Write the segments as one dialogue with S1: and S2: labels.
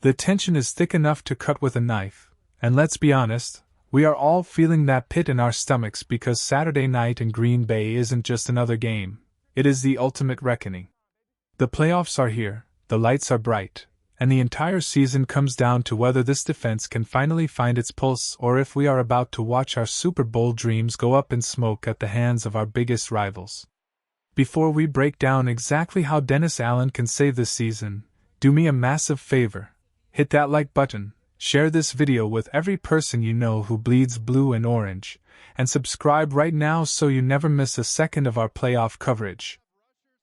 S1: The tension is thick enough to cut with a knife, and let's be honest, we are all feeling that pit in our stomachs because Saturday night in Green Bay isn't just another game, it is the ultimate reckoning. The playoffs are here, the lights are bright, and the entire season comes down to whether this defense can finally find its pulse or if we are about to watch our Super Bowl dreams go up in smoke at the hands of our biggest rivals. Before we break down exactly how Dennis Allen can save this season, do me a massive favor. Hit that like button, share this video with every person you know who bleeds blue and orange, and subscribe right now so you never miss a second of our playoff coverage.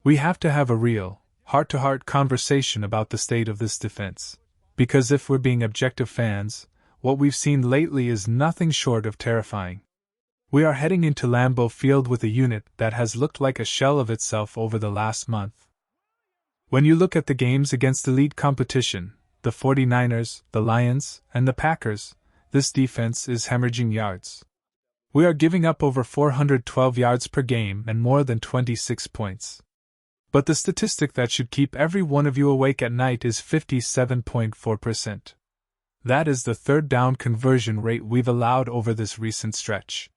S1: We have to have a real, heart-to-heart conversation about the state of this defense, because if we're being objective fans, what we've seen lately is nothing short of terrifying. We are heading into Lambeau Field with a unit that has looked like a shell of itself over the last month. When you look at the games against elite competition, the 49ers, the Lions, and the Packers, this defense is hemorrhaging yards. We are giving up over 412 yards per game and more than 26 points. But the statistic that should keep every one of you awake at night is 57.4%. That is the third down conversion rate we've allowed over this recent stretch.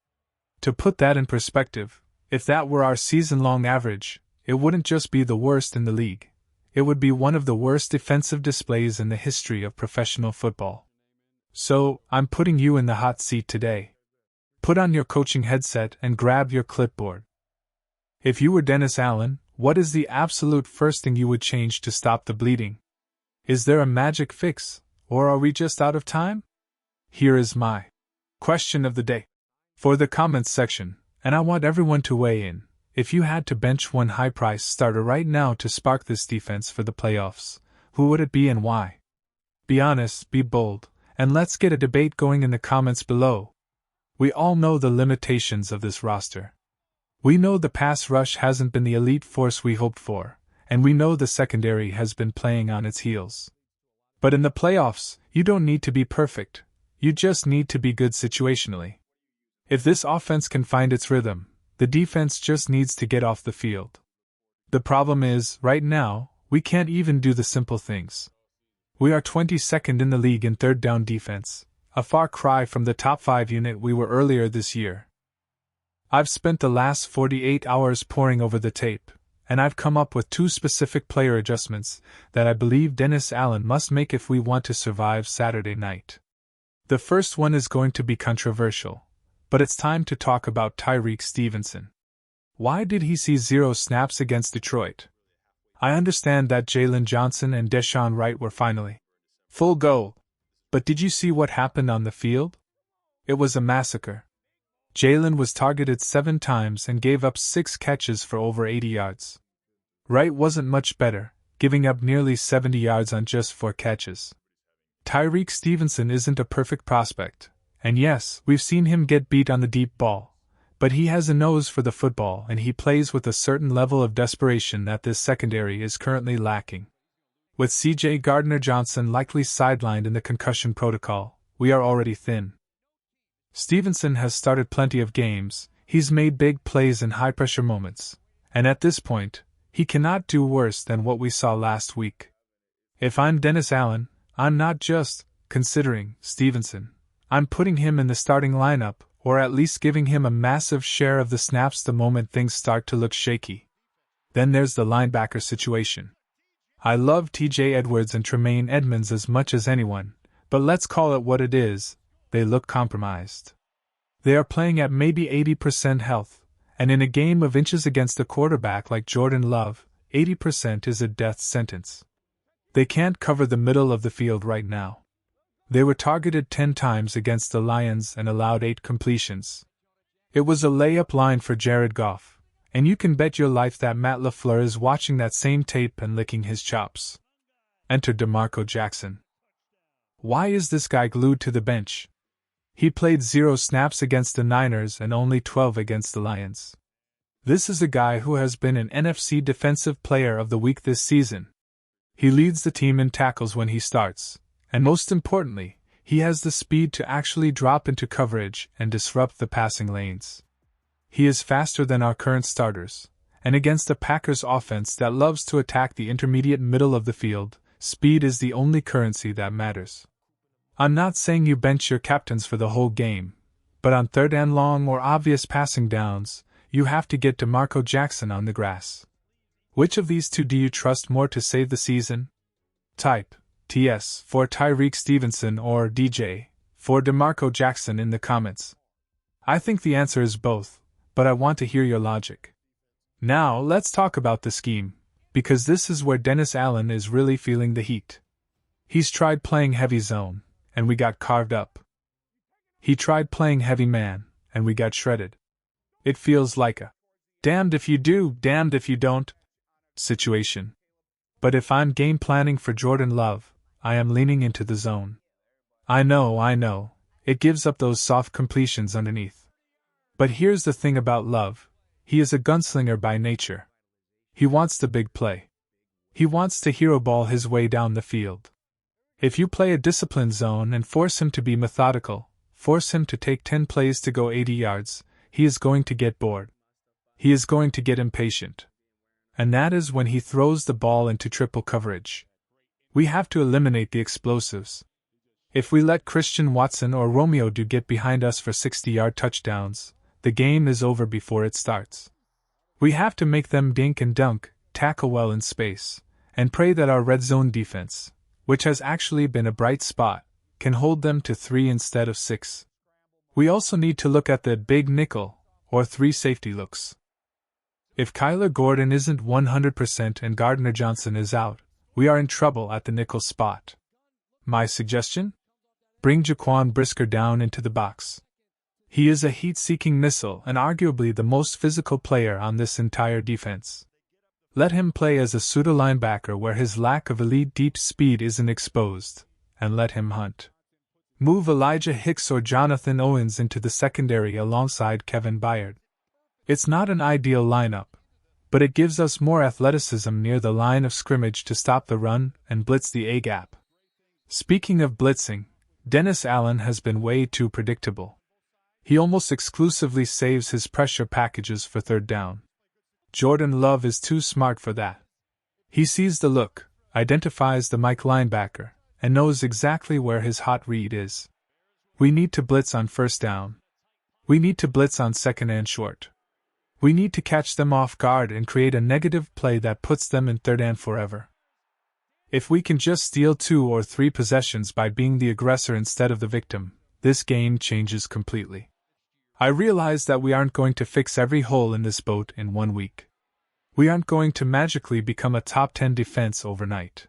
S1: To put that in perspective, if that were our season-long average, it wouldn't just be the worst in the league. It would be one of the worst defensive displays in the history of professional football. So, I'm putting you in the hot seat today. Put on your coaching headset and grab your clipboard. If you were Dennis Allen, what is the absolute first thing you would change to stop the bleeding? Is there a magic fix, or are we just out of time? Here is my question of the day. For the comments section, and I want everyone to weigh in, if you had to bench one high-price starter right now to spark this defense for the playoffs, who would it be and why? Be honest, be bold, and let's get a debate going in the comments below. We all know the limitations of this roster. We know the pass rush hasn't been the elite force we hoped for, and we know the secondary has been playing on its heels. But in the playoffs, you don't need to be perfect, you just need to be good situationally. If this offense can find its rhythm, the defense just needs to get off the field. The problem is, right now, we can't even do the simple things. We are 22nd in the league in third down defense, a far cry from the top 5 unit we were earlier this year. I've spent the last 48 hours poring over the tape, and I've come up with 2 specific player adjustments that I believe Dennis Allen must make if we want to survive Saturday night. The first one is going to be controversial, but it's time to talk about Tyrique Stevenson. Why did he see 0 snaps against Detroit? I understand that Jalen Johnson and Deshaun Wright were finally full go, but did you see what happened on the field? It was a massacre. Jalen was targeted 7 times and gave up 6 catches for over 80 yards. Wright wasn't much better, giving up nearly 70 yards on just 4 catches. Tyrique Stevenson isn't a perfect prospect, and yes, we've seen him get beat on the deep ball, but he has a nose for the football and he plays with a certain level of desperation that this secondary is currently lacking. With C.J. Gardner-Johnson likely sidelined in the concussion protocol, we are already thin. Stevenson has started plenty of games, he's made big plays in high-pressure moments, and at this point, he cannot do worse than what we saw last week. If I'm Dennis Allen, I'm not just considering Stevenson. I'm putting him in the starting lineup, or at least giving him a massive share of the snaps the moment things start to look shaky. Then there's the linebacker situation. I love T.J. Edwards and Tremaine Edmonds as much as anyone, but let's call it what it is, they look compromised. They are playing at maybe 80% health, and in a game of inches against a quarterback like Jordan Love, 80% is a death sentence. They can't cover the middle of the field right now. They were targeted 10 times against the Lions and allowed 8 completions. It was a layup line for Jared Goff, and you can bet your life that Matt LaFleur is watching that same tape and licking his chops. Enter DeMarco Jackson. Why is this guy glued to the bench? He played 0 snaps against the Niners and only 12 against the Lions. This is a guy who has been an NFC Defensive Player of the Week this season. He leads the team in tackles when he starts, and most importantly, he has the speed to actually drop into coverage and disrupt the passing lanes. He is faster than our current starters, and against a Packers offense that loves to attack the intermediate middle of the field, speed is the only currency that matters. I'm not saying you bench your captains for the whole game, but on third and long or obvious passing downs, you have to get DeMarco Jackson on the grass. Which of these two do you trust more to save the season? Type TS for Tyrique Stevenson or DJ for DeMarco Jackson in the comments. I think the answer is both, but I want to hear your logic. Now let's talk about the scheme, because this is where Dennis Allen is really feeling the heat. He's tried playing heavy zone, and we got carved up. He tried playing heavy man, and we got shredded. It feels like a damned if you do, damned if you don't situation. But if I'm game planning for Jordan Love, I am leaning into the zone. I know, it gives up those soft completions underneath. But here's the thing about Love, he is a gunslinger by nature. He wants the big play. He wants to hero ball his way down the field. If you play a disciplined zone and force him to be methodical, force him to take 10 plays to go 80 yards, he is going to get bored. He is going to get impatient. And that is when he throws the ball into triple coverage. We have to eliminate the explosives. If we let Christian Watson or Romeo Dew get behind us for 60-yard touchdowns, the game is over before it starts. We have to make them dink and dunk, tackle well in space, and pray that our red zone defense, which has actually been a bright spot, can hold them to 3 instead of 6. We also need to look at the big nickel, or 3 safety looks. If Kyler Gordon isn't 100% and Gardner Johnson is out, we are in trouble at the nickel spot. My suggestion? Bring Jaquan Brisker down into the box. He is a heat-seeking missile and arguably the most physical player on this entire defense. Let him play as a pseudo-linebacker where his lack of elite deep speed isn't exposed, and let him hunt. Move Elijah Hicks or Jonathan Owens into the secondary alongside Kevin Byard. It's not an ideal lineup, but it gives us more athleticism near the line of scrimmage to stop the run and blitz the A-gap. Speaking of blitzing, Dennis Allen has been way too predictable. He almost exclusively saves his pressure packages for third down. Jordan Love is too smart for that. He sees the look, identifies the Mike linebacker, and knows exactly where his hot read is. We need to blitz on first down. We need to blitz on second and short. We need to catch them off guard and create a negative play that puts them in third and forever. If we can just steal 2 or 3 possessions by being the aggressor instead of the victim, this game changes completely. I realize that we aren't going to fix every hole in this boat in 1 week. We aren't going to magically become a top 10 defense overnight.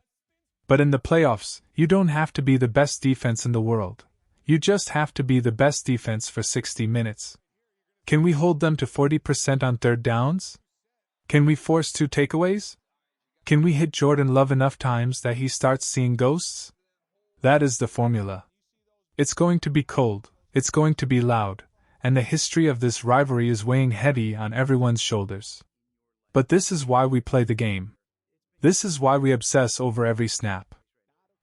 S1: But in the playoffs, you don't have to be the best defense in the world. You just have to be the best defense for 60 minutes. Can we hold them to 40% on third downs? Can we force 2 takeaways? Can we hit Jordan Love enough times that he starts seeing ghosts? That is the formula. It's going to be cold, it's going to be loud, and the history of this rivalry is weighing heavy on everyone's shoulders. But this is why we play the game. This is why we obsess over every snap.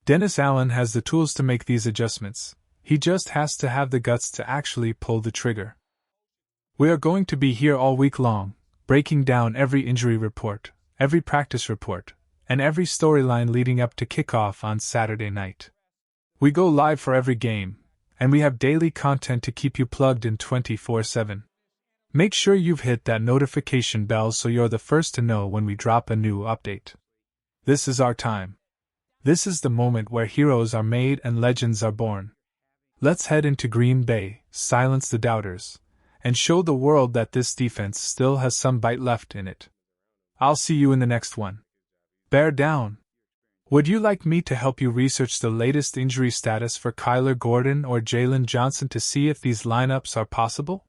S1: Dennis Allen has the tools to make these adjustments. He just has to have the guts to actually pull the trigger. We are going to be here all week long, breaking down every injury report, every practice report, and every storyline leading up to kickoff on Saturday night. We go live for every game, and we have daily content to keep you plugged in 24/7. Make sure you've hit that notification bell so you're the first to know when we drop a new update. This is our time. This is the moment where heroes are made and legends are born. Let's head into Green Bay, silence the doubters, and show the world that this defense still has some bite left in it. I'll see you in the next one. Bear down. Would you like me to help you research the latest injury status for Kyler Gordon or Jalen Johnson to see if these lineups are possible?